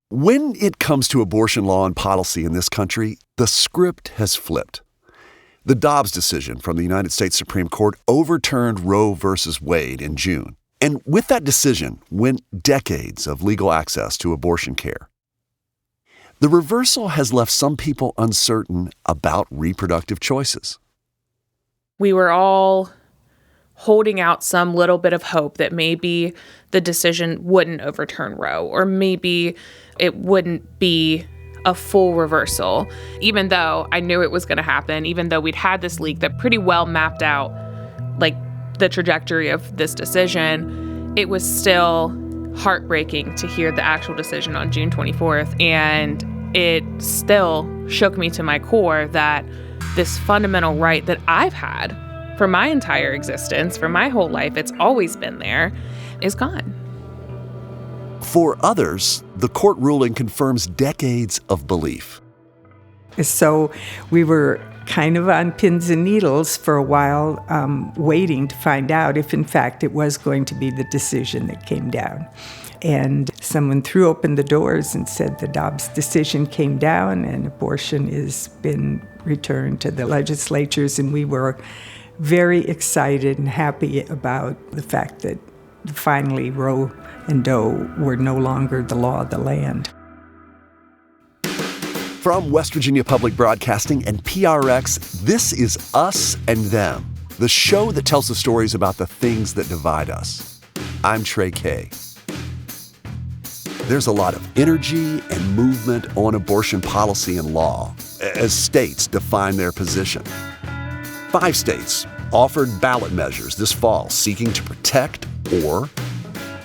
When it comes to abortion law and policy in this country, the script has flipped. The Dobbs decision from the United States Supreme Court overturned Roe v. Wade in June. And with that decision went decades of legal access to abortion care. The reversal has left some people uncertain about reproductive choices. We were all holding out some little bit of hope that maybe the decision wouldn't overturn Roe, or maybe it wouldn't be a full reversal, even though I knew it was going to happen, even though we'd had this leak that pretty well mapped out like the trajectory of this decision. It was still heartbreaking to hear the actual decision on June 24th, and it still shook me to my core that this fundamental right that I've had for my entire existence, for my whole life, it's always been there, is gone. For others, the court ruling confirms decades of belief. So we were kind of on pins and needles for a while, waiting to find out if, in fact, it was going to be the decision that came down. And someone threw open the doors and said the Dobbs decision came down and abortion has been returned to the legislatures. And we were very excited and happy about the fact that finally Roe and Doe were no longer the law of the land. From West Virginia Public Broadcasting and PRX, this is Us and Them, the show that tells the stories about the things that divide us. I'm Trey Kay. There's a lot of energy and movement on abortion policy and law as states define their position. 5 states offered ballot measures this fall seeking to protect or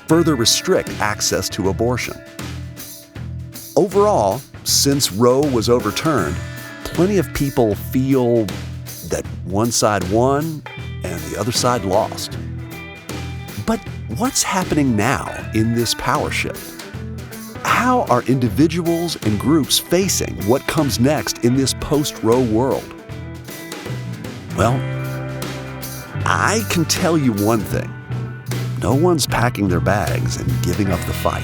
further restrict access to abortion. Overall, since Roe was overturned, plenty of people feel that one side won and the other side lost. But what's happening now in this power shift? How are individuals and groups facing what comes next in this post-Roe world? Well, I can tell you one thing. No one's packing their bags and giving up the fight.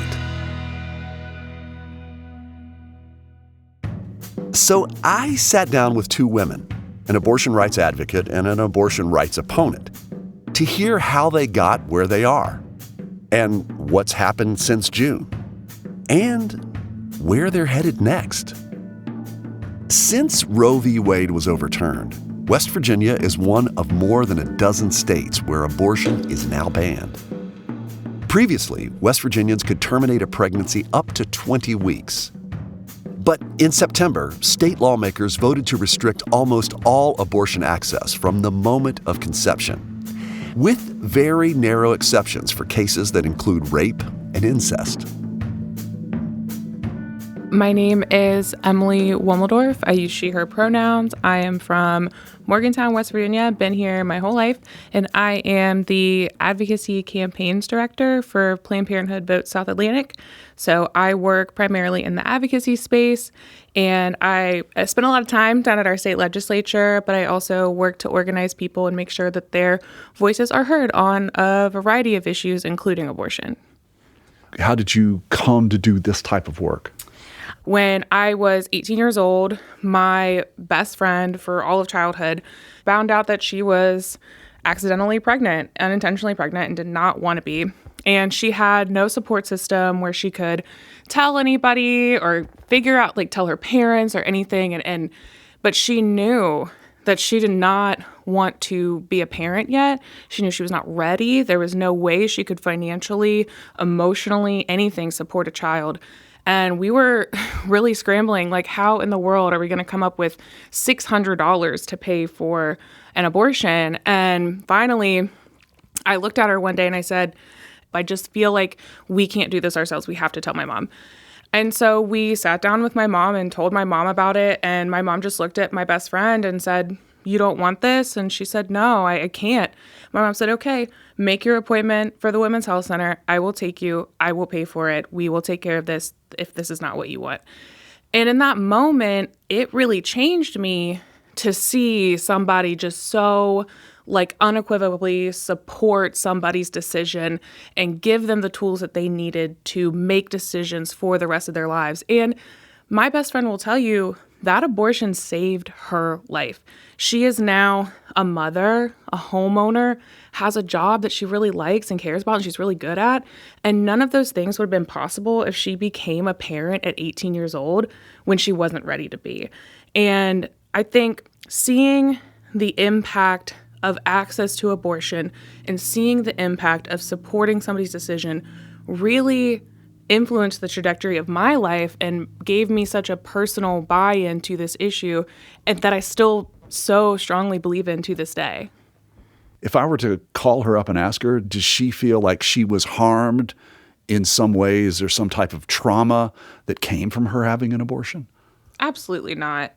So I sat down with 2 women, an abortion rights advocate and an abortion rights opponent, to hear how they got where they are, and what's happened since June, and where they're headed next. Since Roe v. Wade was overturned, West Virginia is one of more than a dozen states where abortion is now banned. Previously, West Virginians could terminate a pregnancy up to 20 weeks. But in September, state lawmakers voted to restrict almost all abortion access from the moment of conception, with very narrow exceptions for cases that include rape and incest. My name is Emily Wommeldorf. I use she, her pronouns. I am from Morgantown, West Virginia. Been here my whole life. And I am the advocacy campaigns director for Planned Parenthood Vote South Atlantic. So I work primarily in the advocacy space. And I spend a lot of time down at our state legislature, but I also work to organize people and make sure that their voices are heard on a variety of issues, including abortion. How did you come to do this type of work? When I was 18 years old, my best friend for all of childhood found out that she was accidentally pregnant, unintentionally pregnant, and did not want to be. And she had no support system where she could tell anybody or figure out, tell her parents or anything. But she knew that she did not want to be a parent yet. She knew she was not ready. There was no way she could financially, emotionally, anything support a child. And we were really scrambling, how in the world are we going to come up with $600 to pay for an abortion? And finally, I looked at her one day and I said, I just feel like we can't do this ourselves. We have to tell my mom. And so we sat down with my mom and told my mom about it. And my mom just looked at my best friend and said, "You don't want this?" And she said, "No, I can't." My mom said, "Okay, make your appointment for the Women's Health Center. I will take you. I will pay for it. We will take care of this if this is not what you want." And in that moment, it really changed me to see somebody just so like unequivocally support somebody's decision and give them the tools that they needed to make decisions for the rest of their lives. And my best friend will tell you that abortion saved her life. She is now a mother, a homeowner, has a job that she really likes and cares about and she's really good at. And none of those things would have been possible if she became a parent at 18 years old when she wasn't ready to be. And I think seeing the impact of access to abortion and seeing the impact of supporting somebody's decision really influenced the trajectory of my life and gave me such a personal buy-in to this issue, and that I still so strongly believe in to this day. If I were to call her up and ask her, does she feel like she was harmed in some ways or some type of trauma that came from her having an abortion? Absolutely not.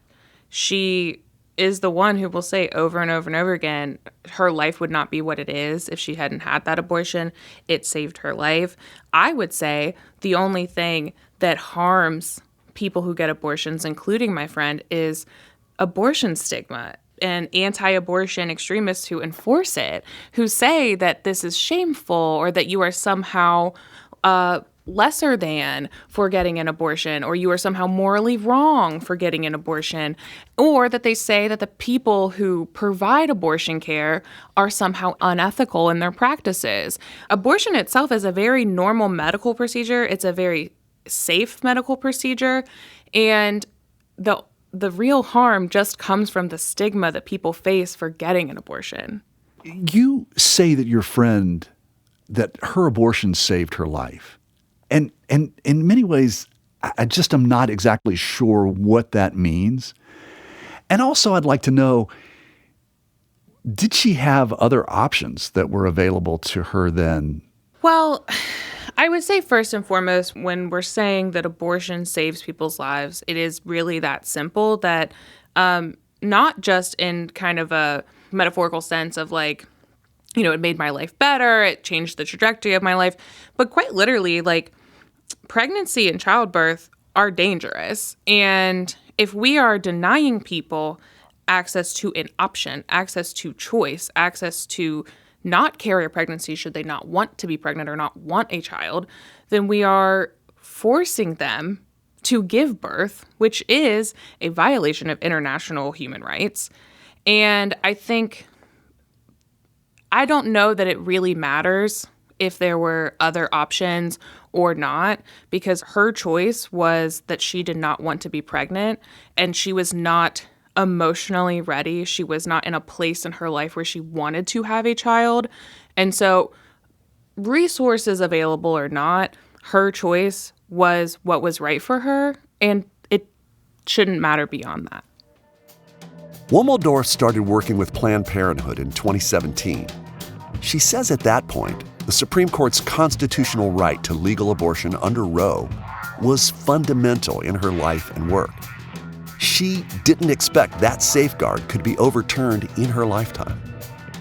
She is the one who will say over and over and over again, her life would not be what it is if she hadn't had that abortion. It saved her life. I would say the only thing that harms people who get abortions, including my friend, is abortion stigma and anti-abortion extremists who enforce it, who say that this is shameful or that you are somehow lesser than for getting an abortion, or you are somehow morally wrong for getting an abortion, or that they say that the people who provide abortion care are somehow unethical in their practices. Abortion itself is a very normal medical procedure. It's a very safe medical procedure, and the real harm just comes from the stigma that people face for getting an abortion. You say that your friend, that her abortion saved her life. And in many ways, I just am not exactly sure what that means. And also, I'd like to know, did she have other options that were available to her then? Well, I would say first and foremost, when we're saying that abortion saves people's lives, it is really that simple, that not just in kind of a metaphorical sense of like, you know, it made my life better, it changed the trajectory of my life, but quite literally, like, pregnancy and childbirth are dangerous. And if we are denying people access to an option, access to choice, access to not carry a pregnancy should they not want to be pregnant or not want a child, then we are forcing them to give birth, which is a violation of international human rights. And I don't know that it really matters if there were other options or not, because her choice was that she did not want to be pregnant and she was not emotionally ready. She was not in a place in her life where she wanted to have a child. And so resources available or not, her choice was what was right for her, and it shouldn't matter beyond that. Wommeldorf started working with Planned Parenthood in 2017. She says at that point, the Supreme Court's constitutional right to legal abortion under Roe was fundamental in her life and work. She didn't expect that safeguard could be overturned in her lifetime.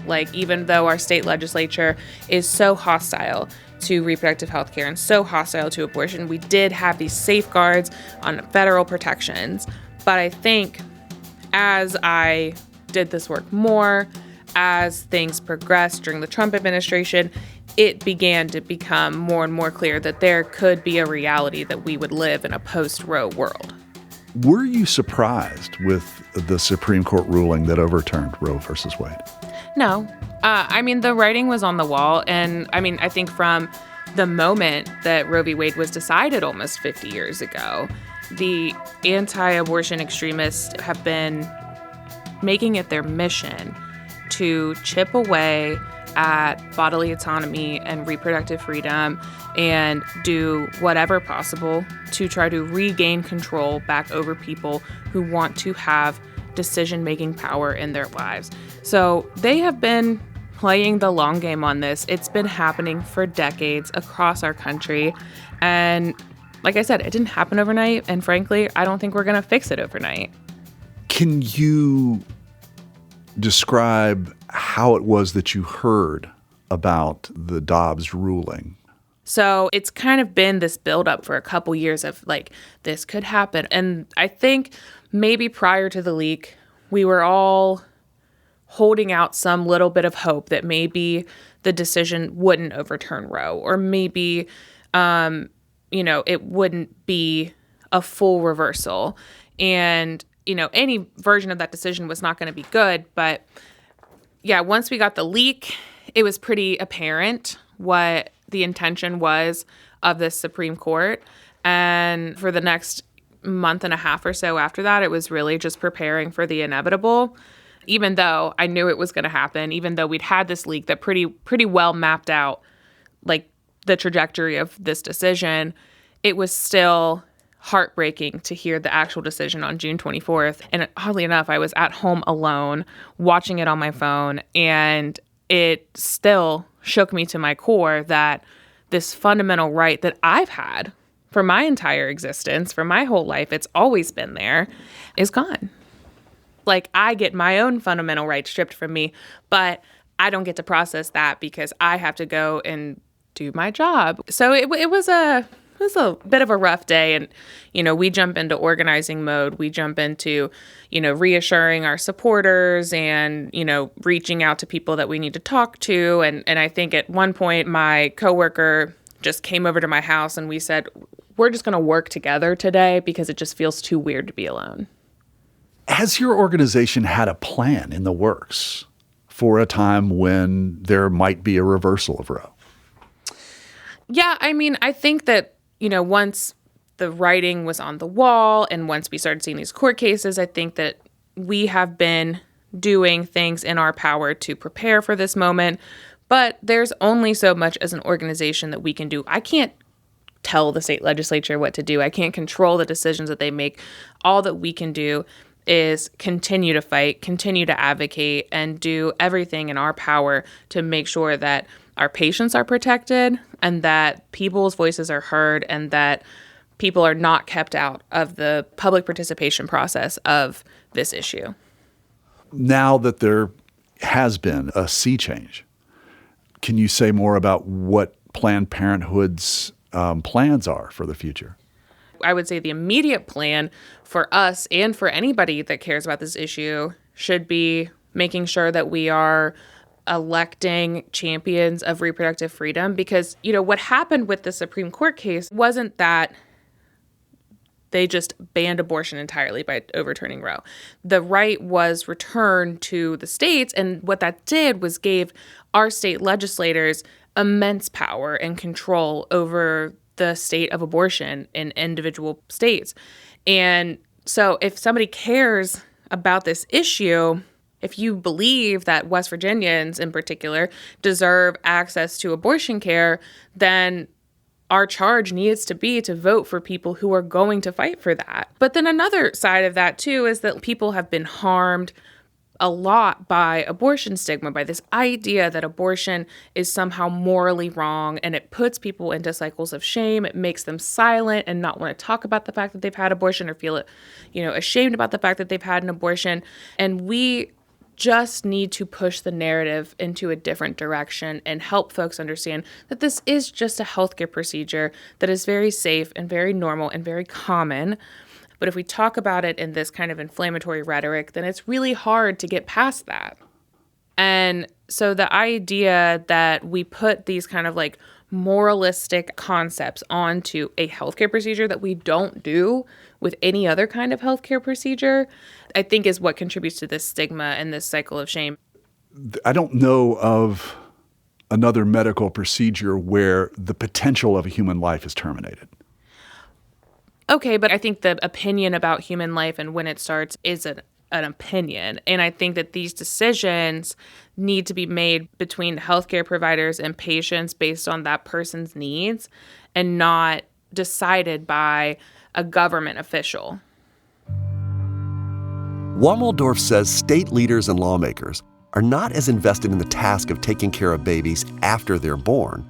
Like, even though our state legislature is so hostile to reproductive health care and so hostile to abortion, we did have these safeguards on federal protections. But I think as I did this work more, as things progressed during the Trump administration, it began to become more and more clear that there could be a reality that we would live in a post-Roe world. Were you surprised with the Supreme Court ruling that overturned Roe versus Wade? No. The writing was on the wall. And I think from the moment that Roe v. Wade was decided almost 50 years ago, the anti-abortion extremists have been making it their mission to chip away at bodily autonomy and reproductive freedom and do whatever possible to try to regain control back over people who want to have decision-making power in their lives. So they have been playing the long game on this. It's been happening for decades across our country. And like I said, it didn't happen overnight. And frankly, I don't think we're going to fix it overnight. Can you describe how it was that you heard about the Dobbs ruling? So it's kind of been this buildup for a couple years of like, this could happen. And I think maybe prior to the leak, we were all holding out some little bit of hope that maybe the decision wouldn't overturn Roe, or maybe, it wouldn't be a full reversal. And, any version of that decision was not going to be good. But yeah, once we got the leak, it was pretty apparent what the intention was of the Supreme Court. And for the next month and a half or so after that, it was really just preparing for the inevitable. Even though I knew it was going to happen, even though we'd had this leak that pretty well mapped out like the trajectory of this decision, it was still heartbreaking to hear the actual decision on June 24th. And oddly enough, I was at home alone watching it on my phone, and it still shook me to my core that this fundamental right that I've had for my entire existence, for my whole life, it's always been there, is gone. Like, I get my own fundamental right stripped from me, but I don't get to process that because I have to go and do my job. So it was a bit of a rough day. And, we jump into organizing mode. We jump into, reassuring our supporters and, reaching out to people that we need to talk to. And I think at one point my coworker just came over to my house and we said, we're just going to work together today because it just feels too weird to be alone. Has your organization had a plan in the works for a time when there might be a reversal of Roe? Yeah, I think that, once the writing was on the wall and once we started seeing these court cases, I think that we have been doing things in our power to prepare for this moment. But there's only so much as an organization that we can do. I can't tell the state legislature what to do. I can't control the decisions that they make. All that we can do is continue to fight, continue to advocate, and do everything in our power to make sure that our patients are protected and that people's voices are heard and that people are not kept out of the public participation process of this issue. Now that there has been a sea change, can you say more about what Planned Parenthood's plans are for the future? I would say the immediate plan for us and for anybody that cares about this issue should be making sure that we are electing champions of reproductive freedom. Because, what happened with the Supreme Court case wasn't that they just banned abortion entirely by overturning Roe. The right was returned to the states, and what that did was gave our state legislators immense power and control over the state of abortion in individual states. And so if somebody cares about this issue, if you believe that West Virginians in particular deserve access to abortion care, then our charge needs to be to vote for people who are going to fight for that. But then another side of that too is that people have been harmed a lot by abortion stigma, by this idea that abortion is somehow morally wrong, and it puts people into cycles of shame. It makes them silent and not want to talk about the fact that they've had abortion or feel, ashamed about the fact that they've had an abortion. And we just need to push the narrative into a different direction and help folks understand that this is just a healthcare procedure that is very safe and very normal and very common. But if we talk about it in this kind of inflammatory rhetoric, then it's really hard to get past that. And so the idea that we put these kind of like moralistic concepts onto a healthcare procedure that we don't do with any other kind of healthcare procedure, I think is what contributes to this stigma and this cycle of shame. I don't know of another medical procedure where the potential of a human life is terminated. Okay, but I think the opinion about human life and when it starts is an opinion. And I think that these decisions need to be made between healthcare providers and patients based on that person's needs and not decided by a government official. Wommeldorf says state leaders and lawmakers are not as invested in the task of taking care of babies after they're born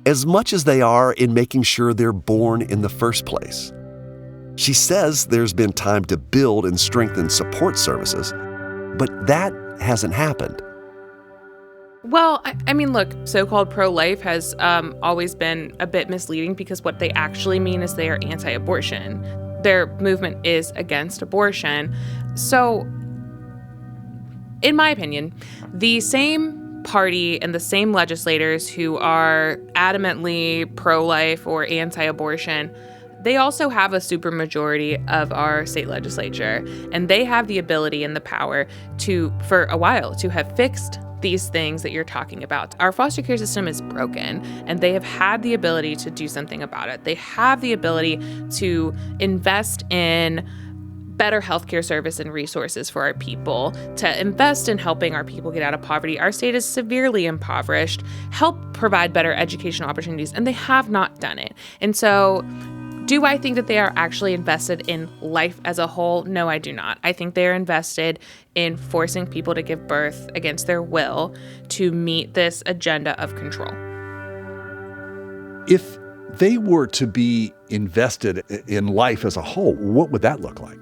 as much as they are in making sure they're born in the first place. She says there's been time to build and strengthen support services, but that hasn't happened. Well, look, so-called pro-life has always been a bit misleading because what they actually mean is they are anti-abortion. Their movement is against abortion. So in my opinion, the same party and the same legislators who are adamantly pro-life or anti-abortion, they also have a supermajority of our state legislature, and they have the ability and the power to, for a while, to have fixed these things that you're talking about. Our foster care system is broken, and they have had the ability to do something about it. They have the ability to invest in better healthcare service and resources for our people, to invest in helping our people get out of poverty. Our state is severely impoverished, help provide better educational opportunities, and they have not done it. And so, do I think that they are actually invested in life as a whole? No, I do not. I think they are invested in forcing people to give birth against their will to meet this agenda of control. If they were to be invested in life as a whole, what would that look like?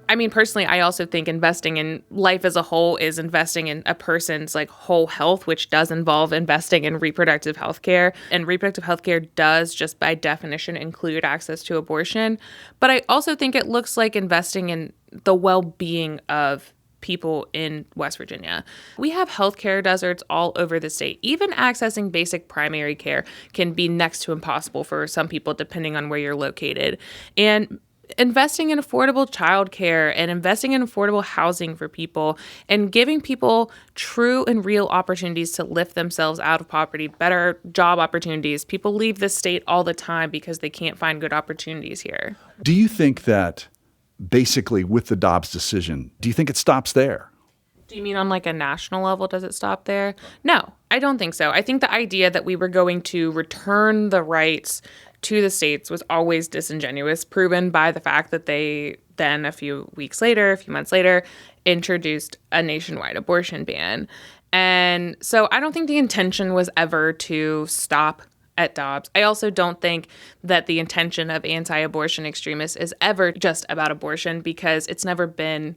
I mean, personally, I also think investing in life as a whole is investing in a person's whole health, which does involve investing in reproductive health care. And reproductive health care does, just by definition, include access to abortion. But I also think it looks like investing in the well-being of people in West Virginia. We have healthcare deserts all over the state. Even accessing basic primary care can be next to impossible for some people, depending on where you're located. And investing in affordable childcare and investing in affordable housing for people and giving people true and real opportunities to lift themselves out of poverty, better job opportunities. People leave the state all the time because they can't find good opportunities here. Do you think that basically with the Dobbs decision, do you think it stops there? Do you mean on a national level, does it stop there? No, I don't think so. I think the idea that we were going to return the rights to the states was always disingenuous, proven by the fact that they then a few months later, introduced a nationwide abortion ban. And so I don't think the intention was ever to stop at Dobbs. I also don't think that the intention of anti-abortion extremists is ever just about abortion, because it's never been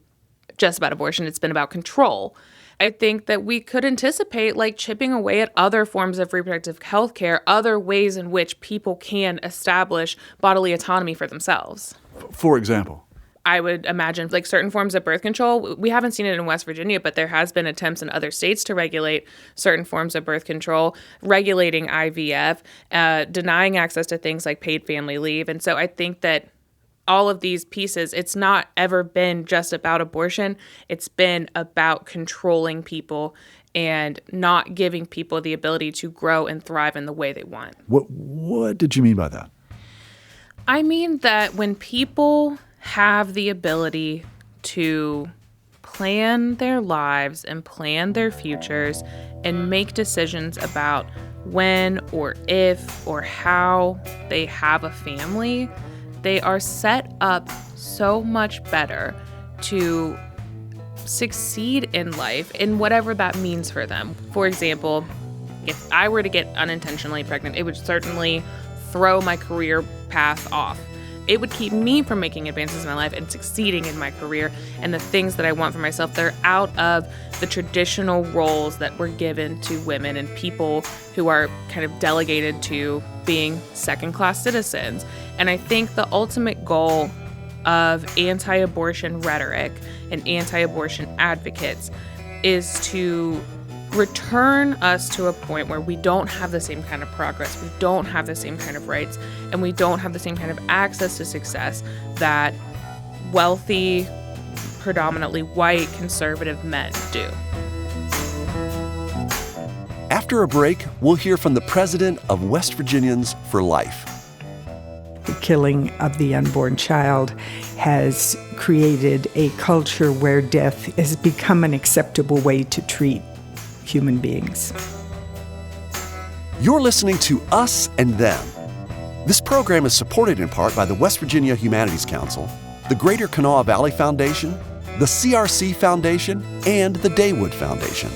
just about abortion. It's been about control. I think that we could anticipate chipping away at other forms of reproductive health care, other ways in which people can establish bodily autonomy for themselves. For example? I would imagine certain forms of birth control. We haven't seen it in West Virginia, but there has been attempts in other states to regulate certain forms of birth control, regulating IVF, denying access to things like paid family leave. And so I think that all of these pieces, it's not ever been just about abortion. It's been about controlling people and not giving people the ability to grow and thrive in the way they want. What did you mean by that? I mean that when people have the ability to plan their lives and plan their futures and make decisions about when or if or how they have a family, they are set up so much better to succeed in life in whatever that means for them. For example, if I were to get unintentionally pregnant, it would certainly throw my career path off. It would keep me from making advances in my life and succeeding in my career and the things that I want for myself. They're out of the traditional roles that were given to women and people who are kind of delegated to being second-class citizens. And I think the ultimate goal of anti-abortion rhetoric and anti-abortion advocates is to return us to a point where we don't have the same kind of progress, we don't have the same kind of rights, and we don't have the same kind of access to success that wealthy, predominantly white, conservative men do. After a break, we'll hear from the president of West Virginians for Life. The killing of the unborn child has created a culture where death has become an acceptable way to treat human beings. You're listening to Us and Them. This program is supported in part by the West Virginia Humanities Council, the Greater Kanawha Valley Foundation, the CRC Foundation, and the Daywood Foundation.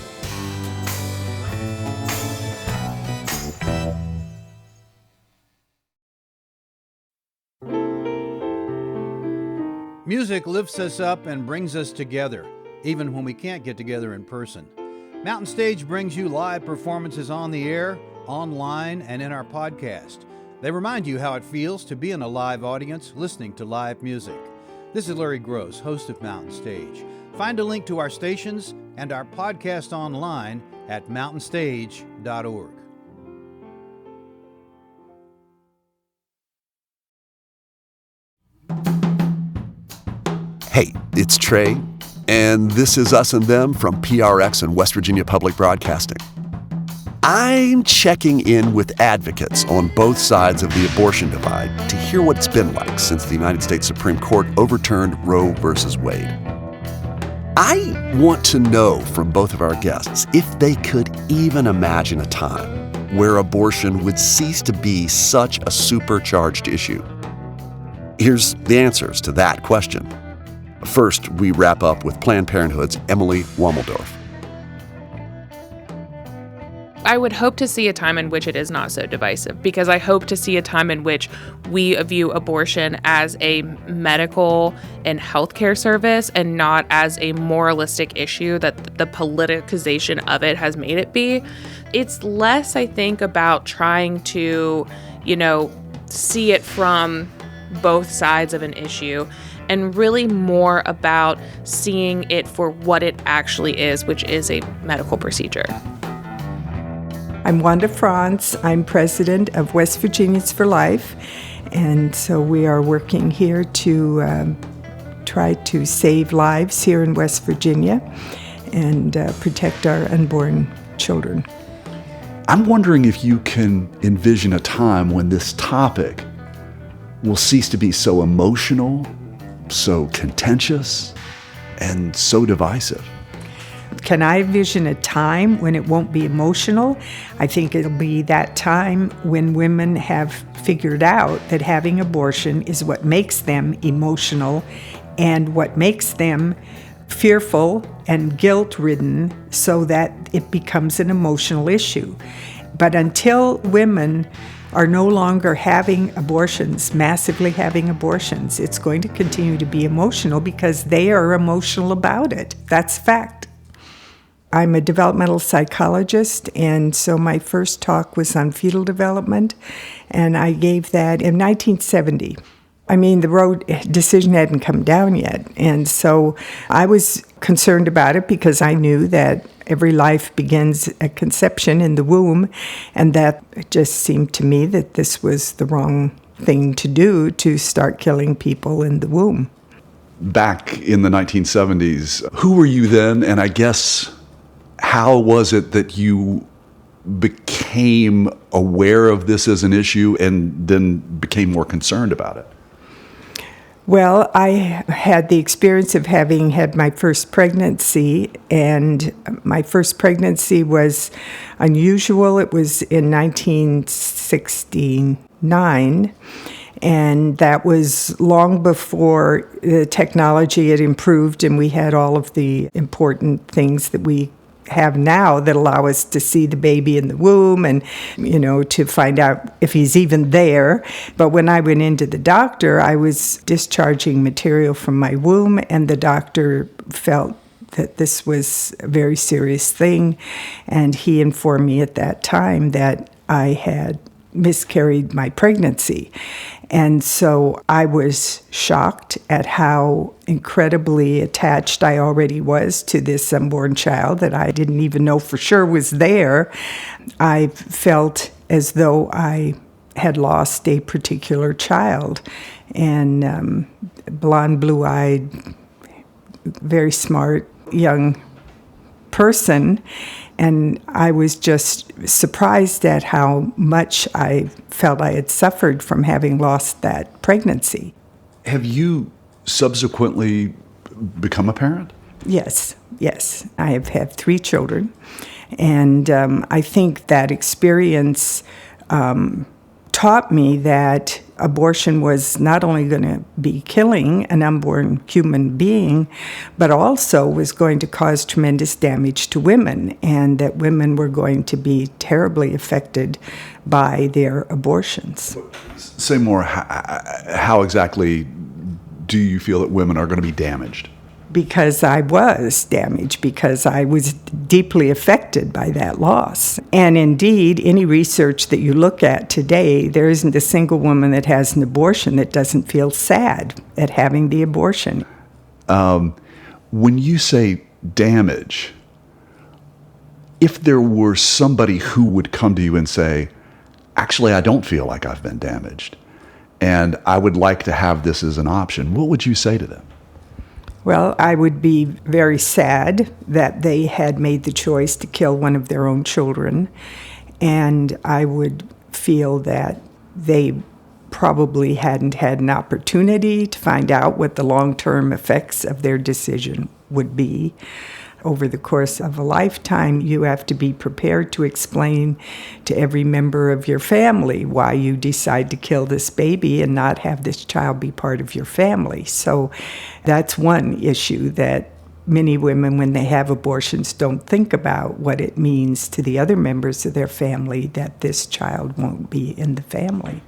Music lifts us up and brings us together, even when we can't get together in person. Mountain Stage brings you live performances on the air, online, and in our podcast. They remind you how it feels to be in a live audience listening to live music. This is Larry Gross, host of Mountain Stage. Find a link to our stations and our podcast online at mountainstage.org. Hey, it's Trey, and this is Us and Them from PRX and West Virginia Public Broadcasting. I'm checking in with advocates on both sides of the abortion divide to hear what it's been like since the United States Supreme Court overturned Roe versus Wade. I want to know from both of our guests if they could even imagine a time where abortion would cease to be such a supercharged issue. Here's the answers to that question. First, we wrap up with Planned Parenthood's Emily Wommeldorf. I would hope to see a time in which it is not so divisive, because I hope to see a time in which we view abortion as a medical and healthcare service and not as a moralistic issue that the politicization of it has made it be. It's less, I think, about trying to, see it from both sides of an issue, and really more about seeing it for what it actually is, which is a medical procedure. I'm Wanda Franz. I'm president of West Virginians for Life, and so we are working here to try to save lives here in West Virginia and protect our unborn children. I'm wondering if you can envision a time when this topic will cease to be so emotional, so contentious, and so divisive. Can I envision a time when it won't be emotional? I think it'll be that time when women have figured out that having abortion is what makes them emotional and what makes them fearful and guilt-ridden, so that it becomes an emotional issue. But until women are no longer having abortions, massively having abortions, it's going to continue to be emotional because they are emotional about it. That's fact. I'm a developmental psychologist, and so my first talk was on fetal development, and I gave that in 1970. The Roe decision hadn't come down yet, and so I was concerned about it because I knew that every life begins at conception in the womb, and that it just seemed to me that this was the wrong thing to do, to start killing people in the womb. Back in the 1970s, who were you then, and I guess how was it that you became aware of this as an issue and then became more concerned about it? Well, I had the experience of having had my first pregnancy, and my first pregnancy was unusual. It was in 1969, and that was long before the technology had improved and we had all of the important things that we have now that allow us to see the baby in the womb and, to find out if he's even there. But when I went into the doctor, I was discharging material from my womb, and the doctor felt that this was a very serious thing. And he informed me at that time that I had miscarried my pregnancy. And so I was shocked at how incredibly attached I already was to this unborn child that I didn't even know for sure was there. I felt as though I had lost a particular child, and blonde, blue-eyed, very smart young person. And I was just surprised at how much I felt I had suffered from having lost that pregnancy. Have you subsequently become a parent? Yes. I have had 3 children. And I think that experience taught me that abortion was not only going to be killing an unborn human being, but also was going to cause tremendous damage to women, and that women were going to be terribly affected by their abortions. Say more. How exactly do you feel that women are going to be damaged? Because I was damaged, because I was deeply affected by that loss. And indeed, any research that you look at today, there isn't a single woman that has an abortion that doesn't feel sad at having the abortion. When you say damage, if there were somebody who would come to you and say, actually, I don't feel like I've been damaged, and I would like to have this as an option, what would you say to them? Well, I would be very sad that they had made the choice to kill one of their own children, and I would feel that they probably hadn't had an opportunity to find out what the long-term effects of their decision would be. Over the course of a lifetime, you have to be prepared to explain to every member of your family why you decide to kill this baby and not have this child be part of your family. So that's one issue that many women, when they have abortions, don't think about what it means to the other members of their family that this child won't be in the family.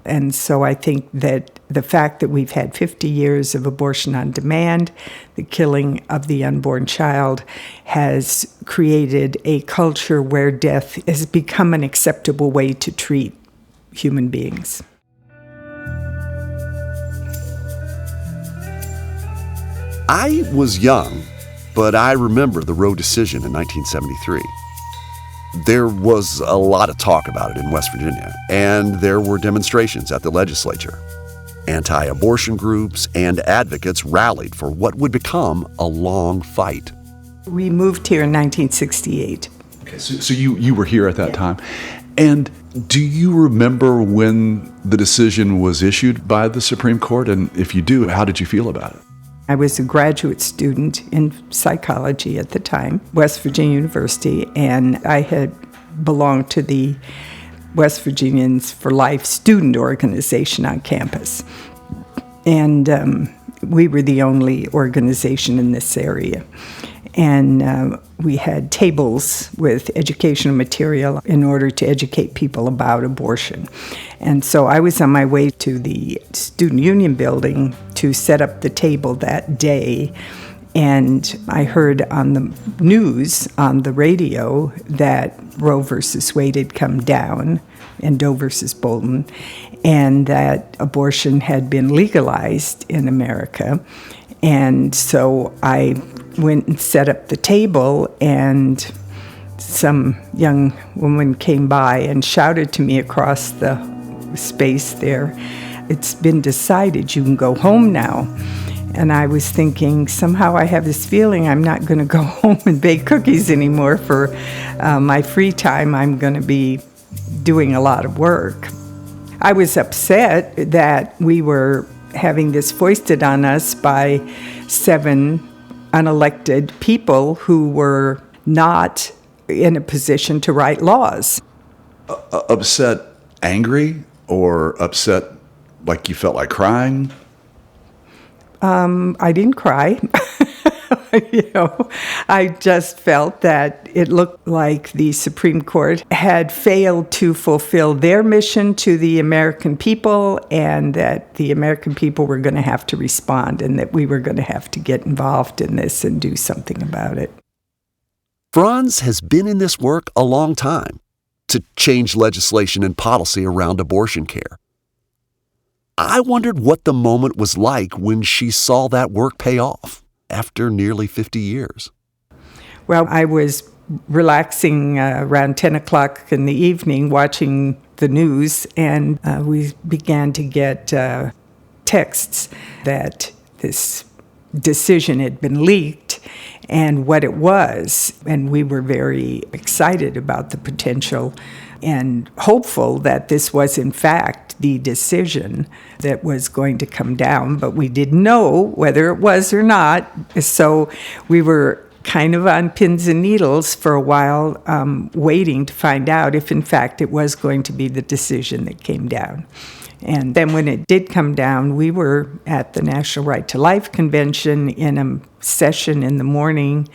And so I think that the fact that we've had 50 years of abortion on demand, the killing of the unborn child, has created a culture where death has become an acceptable way to treat human beings. I was young, but I remember the Roe decision in 1973. There was a lot of talk about it in West Virginia, and there were demonstrations at the legislature. Anti-abortion groups and advocates rallied for what would become a long fight. We moved here in 1968. Okay, so you were here at that time. And do you remember when the decision was issued by the Supreme Court? And if you do, how did you feel about it? I was a graduate student in psychology at the time, West Virginia University, and I had belonged to the West Virginians for Life student organization on campus. And we were the only organization in this area. And we had tables with educational material in order to educate people about abortion. And so I was on my way to the student union building to set up the table that day, and I heard on the news, on the radio, that Roe versus Wade had come down, and Doe versus Bolton, and that abortion had been legalized in America. And so I went and set up the table, and some young woman came by and shouted to me across the space there, "It's been decided, you can go home now." And I was thinking, somehow I have this feeling I'm not going to go home and bake cookies anymore for my free time. I'm going to be doing a lot of work. I was upset that we were having this foisted on us by 7 unelected people who were not in a position to write laws. Upset, angry, or upset like you felt like crying? I didn't cry. I just felt that it looked like the Supreme Court had failed to fulfill their mission to the American people, and that the American people were going to have to respond, and that we were going to have to get involved in this and do something about it. Franz has been in this work a long time to change legislation and policy around abortion care. I wondered what the moment was like when she saw that work pay off after nearly 50 years. Well, I was relaxing around 10 o'clock in the evening watching the news, and we began to get texts that this decision had been leaked and what it was. And we were very excited about the potential and hopeful that this was, in fact, the decision that was going to come down, but we didn't know whether it was or not. So we were kind of on pins and needles for a while, waiting to find out if, in fact, it was going to be the decision that came down. And then when it did come down, we were at the National Right to Life Convention in a session in the morning,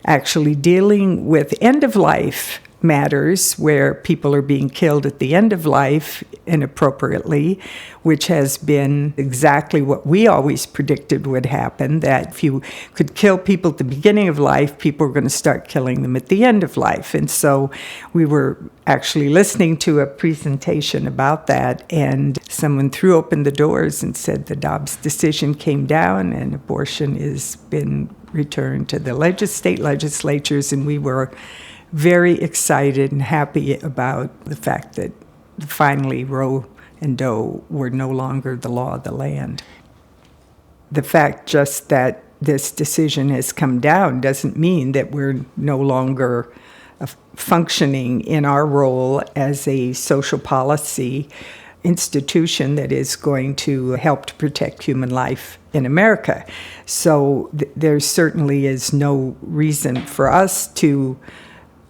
actually dealing with end-of-life matters where people are being killed at the end of life inappropriately, which has been exactly what we always predicted would happen, that if you could kill people at the beginning of life, people were going to start killing them at the end of life. And so we were actually listening to a presentation about that, and someone threw open the doors and said the Dobbs decision came down and abortion has been returned to the state legislatures, and we were very excited and happy about the fact that finally Roe and Doe were no longer the law of the land. The fact just that this decision has come down doesn't mean that we're no longer functioning in our role as a social policy institution that is going to help to protect human life in America. So there certainly is no reason for us to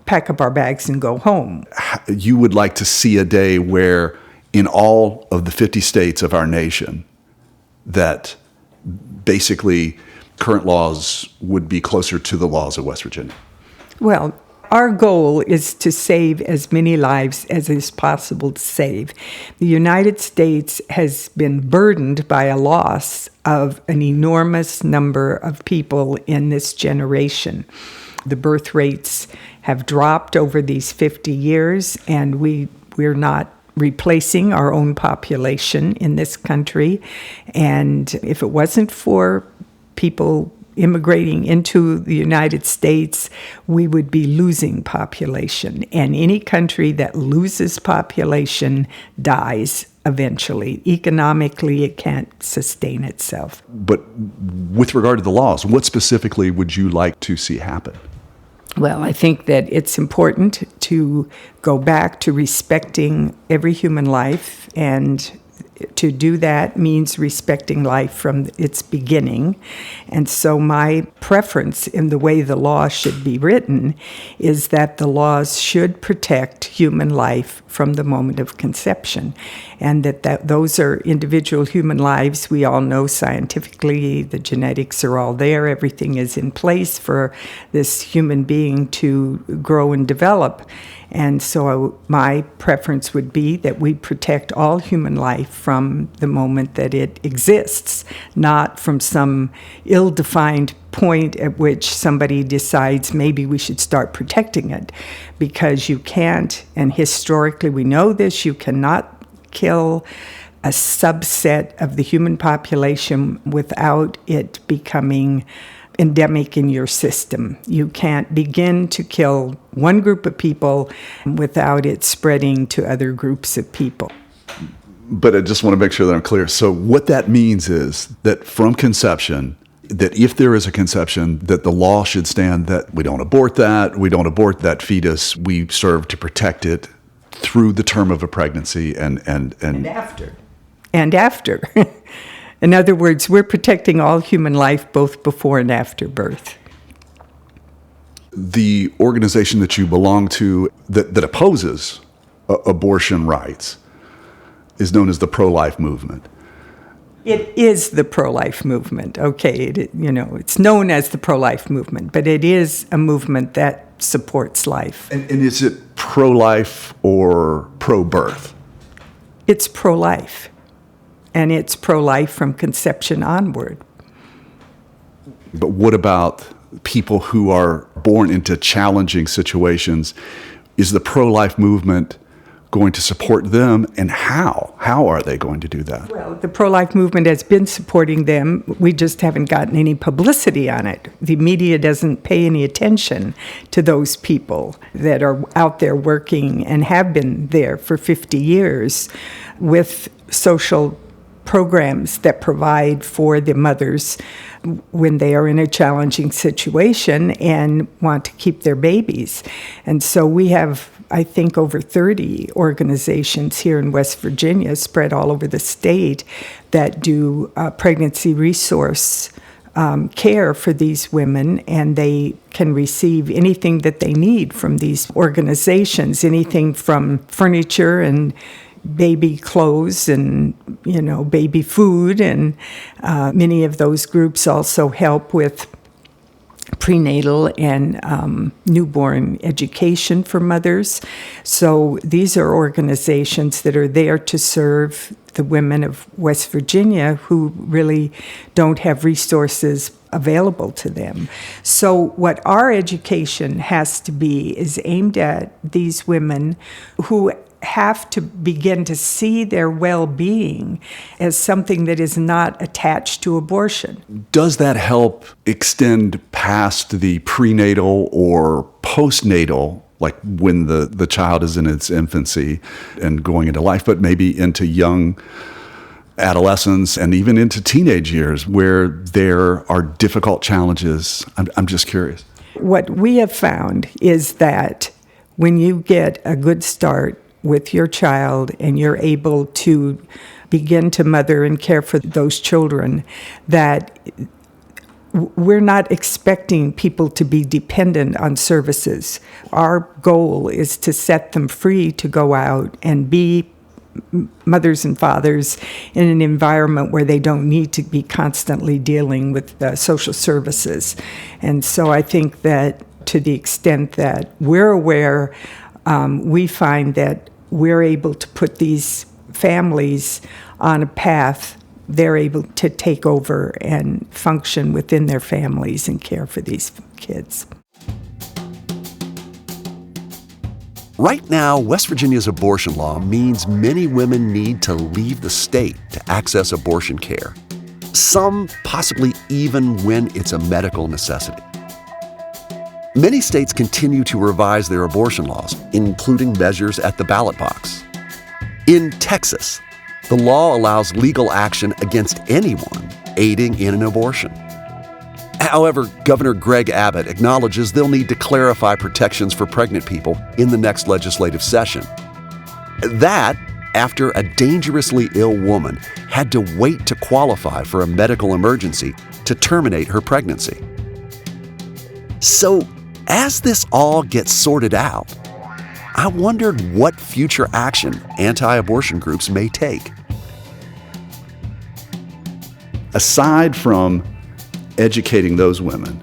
pack up our bags and go home. You would like to see a day where in all of the 50 states of our nation that basically current laws would be closer to the laws of West Virginia? Well, our goal is to save as many lives as is possible to save. The United States has been burdened by a loss of an enormous number of people in this generation. The birth rates have dropped over these 50 years, and we're not replacing our own population in this country. And if it wasn't for people immigrating into the United States, we would be losing population. And any country that loses population dies eventually. Economically, it can't sustain itself. But with regard to the laws, what specifically would you like to see happen? Well, I think that it's important to go back to respecting every human life, and to do that means respecting life from its beginning. And so my preference in the way the law should be written is that the laws should protect human life from the moment of conception, and that those are individual human lives. We all know scientifically the genetics are all there. Everything is in place for this human being to grow and develop. And so my preference would be that we protect all human life from the moment that it exists, not from some ill-defined point at which somebody decides maybe we should start protecting it. Because you can't, and historically we know this, you cannot kill a subset of the human population without it becoming endemic in your system. You can't begin to kill one group of people without it spreading to other groups of people. But I just want to make sure that I'm clear. So what that means is that from conception, that if there is a conception, that the law should stand that we don't abort that fetus, we serve to protect it through the term of a pregnancy and after. And after. In other words, we're protecting all human life both before and after birth. The organization that you belong to that opposes abortion rights is known as the pro-life movement. It is the pro-life movement. Okay, it's known as the pro-life movement, but it is a movement that supports life. And is it pro-life or pro-birth? It's pro-life. And it's pro-life from conception onward. But what about people who are born into challenging situations? Is the pro-life movement going to support them, and how? How are they going to do that? Well, the pro-life movement has been supporting them. We just haven't gotten any publicity on it. The media doesn't pay any attention to those people that are out there working and have been there for 50 years with social programs that provide for the mothers when they are in a challenging situation and want to keep their babies. And so we have, I think, over 30 organizations here in West Virginia, spread all over the state, that do pregnancy resource care for these women, and they can receive anything that they need from these organizations, anything from furniture and baby clothes and, baby food. And many of those groups also help with prenatal and newborn education for mothers. So these are organizations that are there to serve the women of West Virginia who really don't have resources available to them. So what our education has to be is aimed at these women who have to begin to see their well-being as something that is not attached to abortion. Does that help extend past the prenatal or postnatal, like when the child is in its infancy and going into life, but maybe into young adolescence and even into teenage years where there are difficult challenges? I'm just curious. What we have found is that when you get a good start with your child and you're able to begin to mother and care for those children, that we're not expecting people to be dependent on services. Our goal is to set them free to go out and be mothers and fathers in an environment where they don't need to be constantly dealing with social services. And so I think that to the extent that we're aware, we find that we're able to put these families on a path. They're able to take over and function within their families and care for these kids. Right now, West Virginia's abortion law means many women need to leave the state to access abortion care. Some possibly even when it's a medical necessity. Many states continue to revise their abortion laws, including measures at the ballot box. In Texas, the law allows legal action against anyone aiding in an abortion. However, Governor Greg Abbott acknowledges they'll need to clarify protections for pregnant people in the next legislative session. That, after a dangerously ill woman had to wait to qualify for a medical emergency to terminate her pregnancy. So, as this all gets sorted out, I wondered what future action anti-abortion groups may take. Aside from educating those women,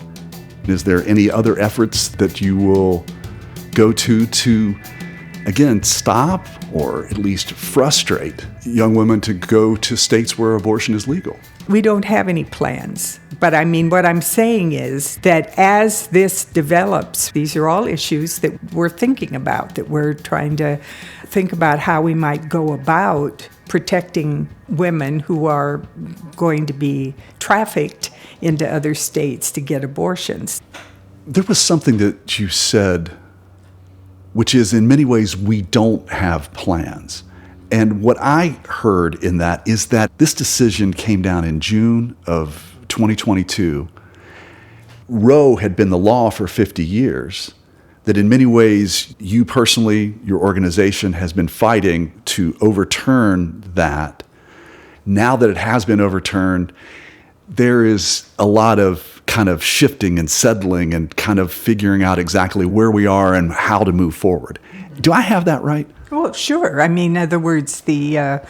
is there any other efforts that you will go to, again, stop or at least frustrate young women to go to states where abortion is legal? We don't have any plans. But I mean, what I'm saying is that as this develops, these are all issues that we're thinking about, that we're trying to think about how we might go about protecting women who are going to be trafficked into other states to get abortions. There was something that you said, which is in many ways we don't have plans. And what I heard in that is that this decision came down in June of 2022. Roe had been the law for 50 years, that in many ways you personally, your organization has been fighting to overturn that. Now that it has been overturned, there is a lot of kind of shifting and settling and kind of figuring out exactly where we are and how to move forward. Do I have that right? Well, sure. I mean, in other words, the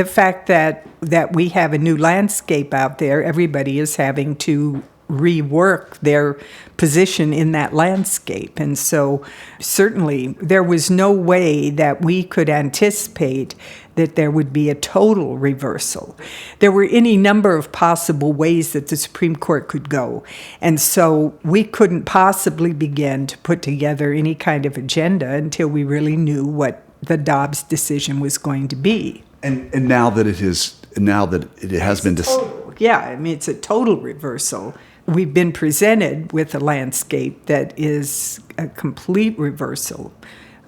fact that we have a new landscape out there, everybody is having to rework their position in that landscape. And so certainly there was no way that we could anticipate that there would be a total reversal. There were any number of possible ways that the Supreme Court could go. And so we couldn't possibly begin to put together any kind of agenda until we really knew what the Dobbs decision was going to be. And now that it has been decided. Yeah, I mean, it's a total reversal. We've been presented with a landscape that is a complete reversal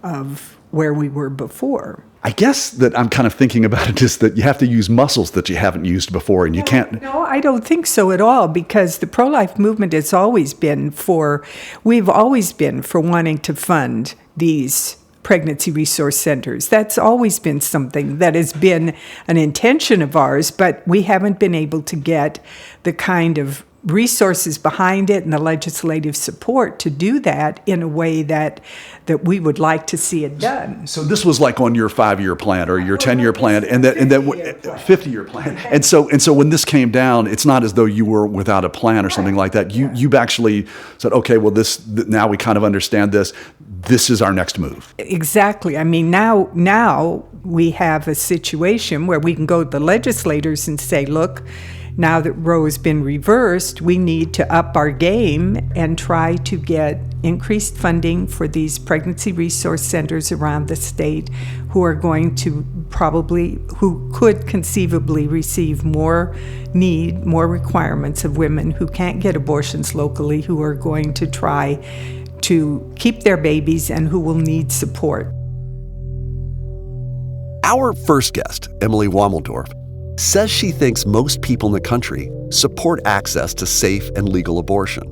of where we were before. I guess that I'm kind of thinking about it is that you have to use muscles that you haven't used before, and you can't. No, I don't think so at all, because the pro-life movement has always been we've always been for wanting to fund these pregnancy resource centers. That's always been something that has been an intention of ours, but we haven't been able to get the kind of resources behind it and the legislative support to do that in a way that we would like to see it done. So this was like on your 5-year plan or your 10-year plan, and that 50-year plan. And so when this came down, it's not as though you were without a plan or something like that. You've actually said, okay, well, now we kind of understand this. This is our next move. Exactly. I mean, now we have a situation where we can go to the legislators and say, look, now that Roe's been reversed, we need to up our game and try to get increased funding for these pregnancy resource centers around the state who are going to who could conceivably receive more requirements of women who can't get abortions locally, who are going to try to keep their babies and who will need support. Our first guest, Emily Wommeldorf, says she thinks most people in the country support access to safe and legal abortion.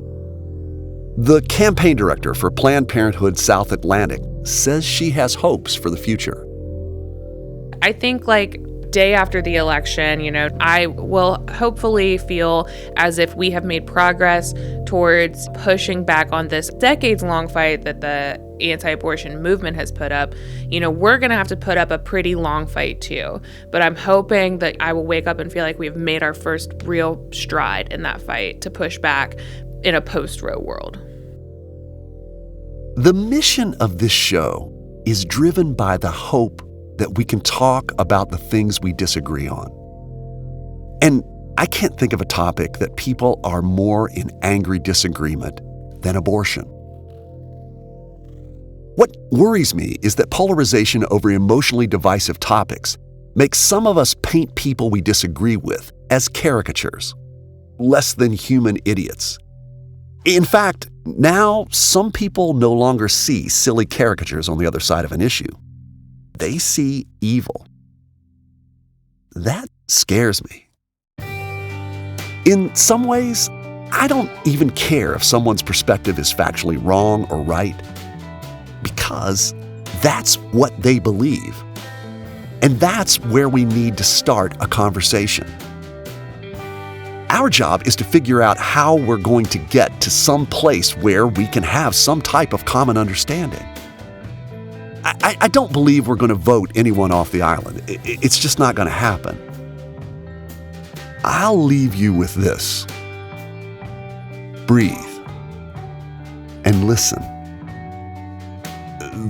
The campaign director for Planned Parenthood South Atlantic says she has hopes for the future. I think day after the election, I will hopefully feel as if we have made progress towards pushing back on this decades-long fight that the anti-abortion movement has put up. We're going to have to put up a pretty long fight too. But I'm hoping that I will wake up and feel like we've made our first real stride in that fight to push back in a post-Roe world. The mission of this show is driven by the hope that we can talk about the things we disagree on. And I can't think of a topic that people are more in angry disagreement than abortion. What worries me is that polarization over emotionally divisive topics makes some of us paint people we disagree with as caricatures, less than human idiots. In fact, now some people no longer see silly caricatures on the other side of an issue. They see evil. That scares me. In some ways, I don't even care if someone's perspective is factually wrong or right, because that's what they believe. And that's where we need to start a conversation. Our job is to figure out how we're going to get to some place where we can have some type of common understanding. I don't believe we're going to vote anyone off the island. It's just not going to happen. I'll leave you with this. Breathe and listen.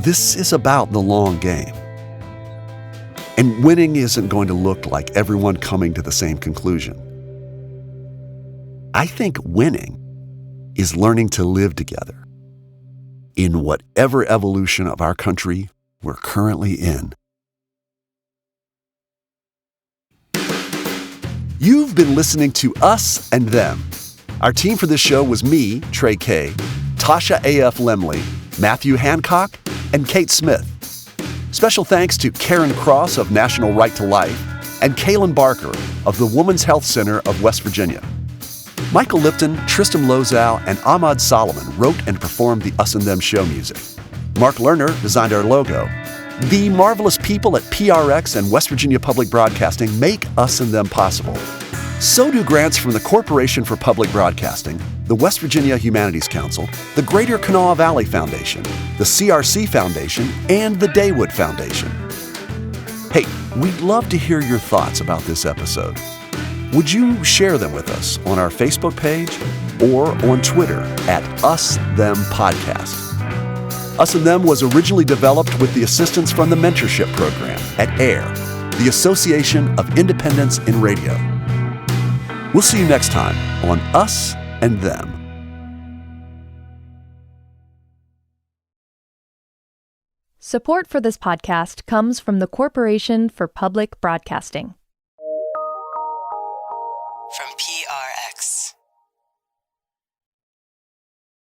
This is about the long game. And winning isn't going to look like everyone coming to the same conclusion. I think winning is learning to live together in whatever evolution of our country we're currently in. You've been listening to Us and Them. Our team for this show was me, Trey Kay, Tasha A.F. Lemley, Matthew Hancock, and Kate Smith. Special thanks to Karen Cross of National Right to Life and Kaylin Barker of the Women's Health Center of West Virginia. Michael Lipton, Tristan Lozow, and Ahmad Solomon wrote and performed the Us and Them show music. Mark Lerner designed our logo. The marvelous people at PRX and West Virginia Public Broadcasting make Us and Them possible. So do grants from the Corporation for Public Broadcasting, the West Virginia Humanities Council, the Greater Kanawha Valley Foundation, the CRC Foundation, and the Daywood Foundation. Hey, we'd love to hear your thoughts about this episode. Would you share them with us on our Facebook page or on Twitter at @UsThemPodcast? Us and Them was originally developed with the assistance from the mentorship program at AIR, the Association of Independents in Radio. We'll see you next time on Us and Them. Support for this podcast comes from the Corporation for Public Broadcasting.